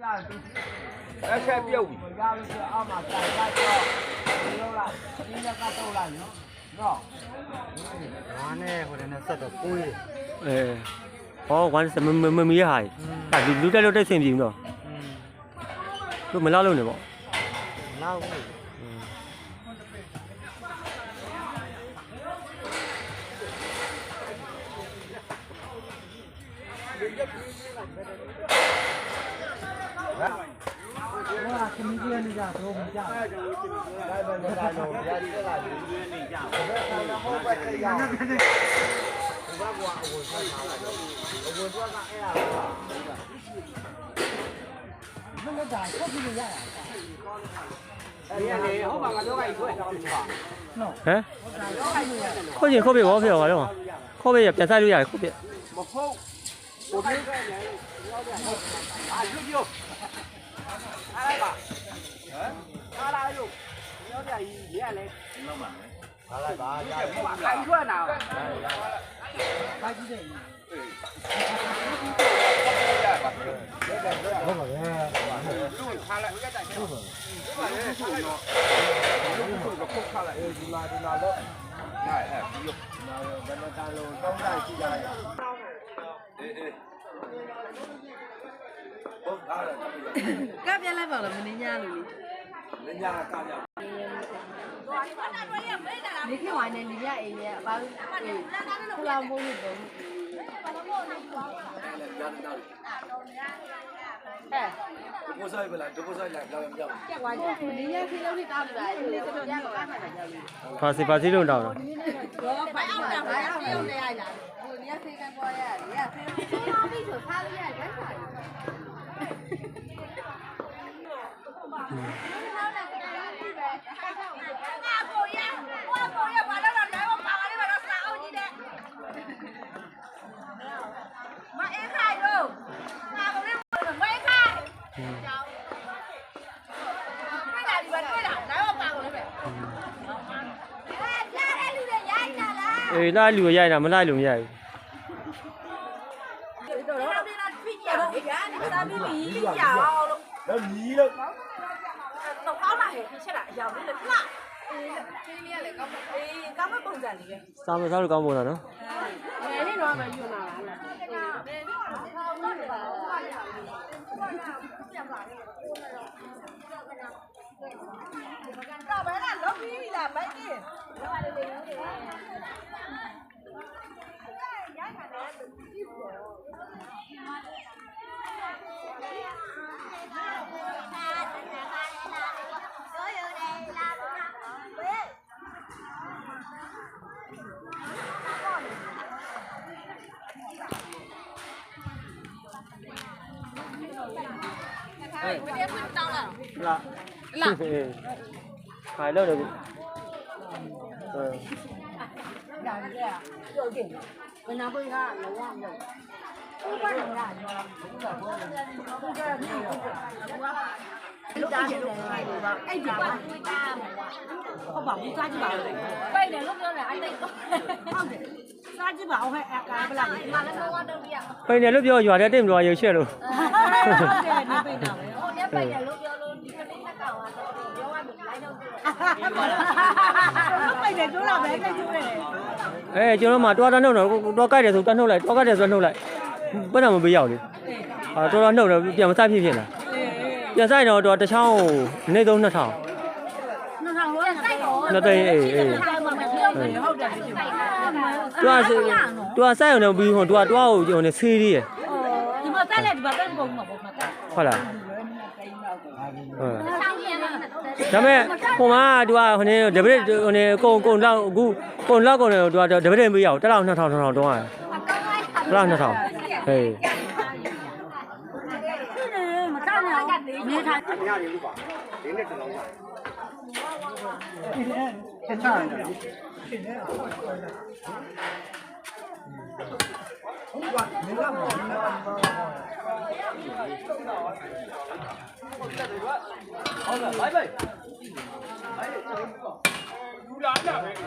အဲ့ဆက်ပြုတ်ပြီ ရလို့ဆိုအောက်မှာတိုင်လိုက်တော့ဒီလိုလားဒီကကတော့လိုက်နော် ဝါနဲ့ဟိုတဲ့နဲ့ဆက်တော့ကိုး ဟောဝမ်းမမီးရဟာဒါလူတက်လို့တက်ဆင်ပြေဘူးနော်သူမလောက်လို့နေပေါ့ လောက်ဘူး ဟာခမီးကြီးနေကြတော့မကြလိုက်ပဲနေတာတော့ရည်တက်လာပြီနေကြဘယ်ကတော့ဟောပဲခရီးရဘာကွာအဝင်ဆက်ထားလိုက်တော့အဝင်တော့ကအဲ့ဒါဘယ်လိုဒါဆက်ပြီးရရအဲ့ဒီဟောပါကတော့ကကြီးဆွဲနော် ဟမ်ခေါ်ရင်ခေါ်ပြဘောဖေရောကတော့ခေါ်ပြပြန်ဆိုင်လို့ရတယ်ခေါ်ပြ မဟုတ်ဘုရားအာကျွတ်ကျွတ်အားလိုက်ပါဟမ်အားလိုက်လို့ရောက်ကြကြီးရဲလဲလောက်ပါမယ်အားလိုက်ပါခိုင်ထွက်နာဘာကြည့်တယ်ဟုတ်ပါရဲ့လူထားလိုက်ဟုတ်ကဲ့ဟုတ်ပါဟုတ်ပါလေဟုတ်တော့ခုတ်ခါလိုက်ဒီမှာတော့အဲ့ပြီးရော ဘယ်လိုတန်လို့တောင်းတိုက်ရှိကြရအေးဟုတ်အားရ ကပြလိုက်ပါလားမင်းညာလို့ လေညာကကြရ လေခေဝိုင်းနဲ့နေရအိမ်ရဲ့ဘာလို့ခလောင်မိုးလို့ပေါ့ဘိုးဆိုင်ပဲလားဒဘိုးဆိုင်လားကြောင်ကြောင် ကျက်သွားကြနေရခေလို့တောင်းတာလေတော်တော်ရတော့အားမှတာကြောက်လို့ ပါစီလုံးတောင်းတော့ တော့ဖိုင်အောင်တာဖိုင်အောင်ပြုံးနေရလားဟိုနေရဖေးကန်ပေါ်ရနေရဖေးအောင်ပြီးဆိုထားလို့ရရမ်းပါအေးလာလူရိုက်တာမလိုက်လို့မရဘူး แล้วหนีแล้ว တော့ကောင်းလာဟဲ့ဖြစ်တာအယောင်လေးလေဖလားအေးဒီလေးကလည်းကောင်းပါအေးကောင်းမပုံစံလေးပဲ စားမစားလို့ကောင်းပုံလားနော် အဲလေးတော့မယူလာလားတော့ဘယ်ကလုံးပြီးလားမိုက်ကြီးဘယ်လိုဖွင့်တောင်းလာ လားလာခိုင်လို့တယ်ဟုတ်ကဲ့ဘယ်နာပွေးကလောရမလို့ဥပဒေကလူသားတွေအဲ့ဒီပါတွေ့တာဟုတ်ပါဘူးစားကြည့်ပါဦးပိတ်တယ်လို့ပြောတယ်အဲ့ဒီဟုတ်တယ်စားကြည့်ပါဦးဟဲ့အကားပလာဒီမှာလည်းတော့တော့ပြရ ပိန်တယ်လို့ပြောရွာတဲ့တိတ်မလို့ရုပ်ရှက်လို့ ဟုတ်တယ်နေပိတ်တာပဲဟိုလည်းပိတ်တယ်လို့ပြောလို့ဒီကနေ့နှစ်ကောင်ကတော့ပြောရမယ်လိုက်တော့ပိတ်တယ်ကျိုးလာပဲတိတ်ကျိုးတယ်ကျွန်တော်မှတွားနှုတ်တော့တွားကြိုက်တယ်ဆိုတွားနှုတ်လိုက်တွားကြိုက်တယ်ဆိုနှုတ်လိုက်ဘယ်တော့မပေးရောက်လေတော်နှုတ်တော့ပြန်မစားဖြစ်ဖြစ်လားပြန်ဆိုင်တော့တချောင်းနေ3000 2000လို့နှစ်သိန်းအေးဟုတ်တယ်တွားဆိုင်အောင်ပြီးဟိုတွားကိုဟိုနေဆေးလေးရ ဒီမှာတက်လက်ဒီမှာတက်ကုန်မှာပေါ့မှာတက် ဟုတ်လား ဆောင်းရင်တော့ ဒါမဲ့ဟိုမှာသူကဟိုနေဒပစ်ဟိုနေကုန်လောက်အခုကုန်လောက်ကုန်တယ်သူကဒပစ်မရအောင်1000 2000 2000တောင်းရတယ်1000 2000ဟေး မတောင်းရအောင်နေထိုင် ညနေလို့ပါဒီနေ့တလုံးပါ ခက်ချရတယ်ဟုတ်ပါမင်းကမင်းကဟုတ်လားဘိုင်ဘိုင်လူလာကြပဲဟာ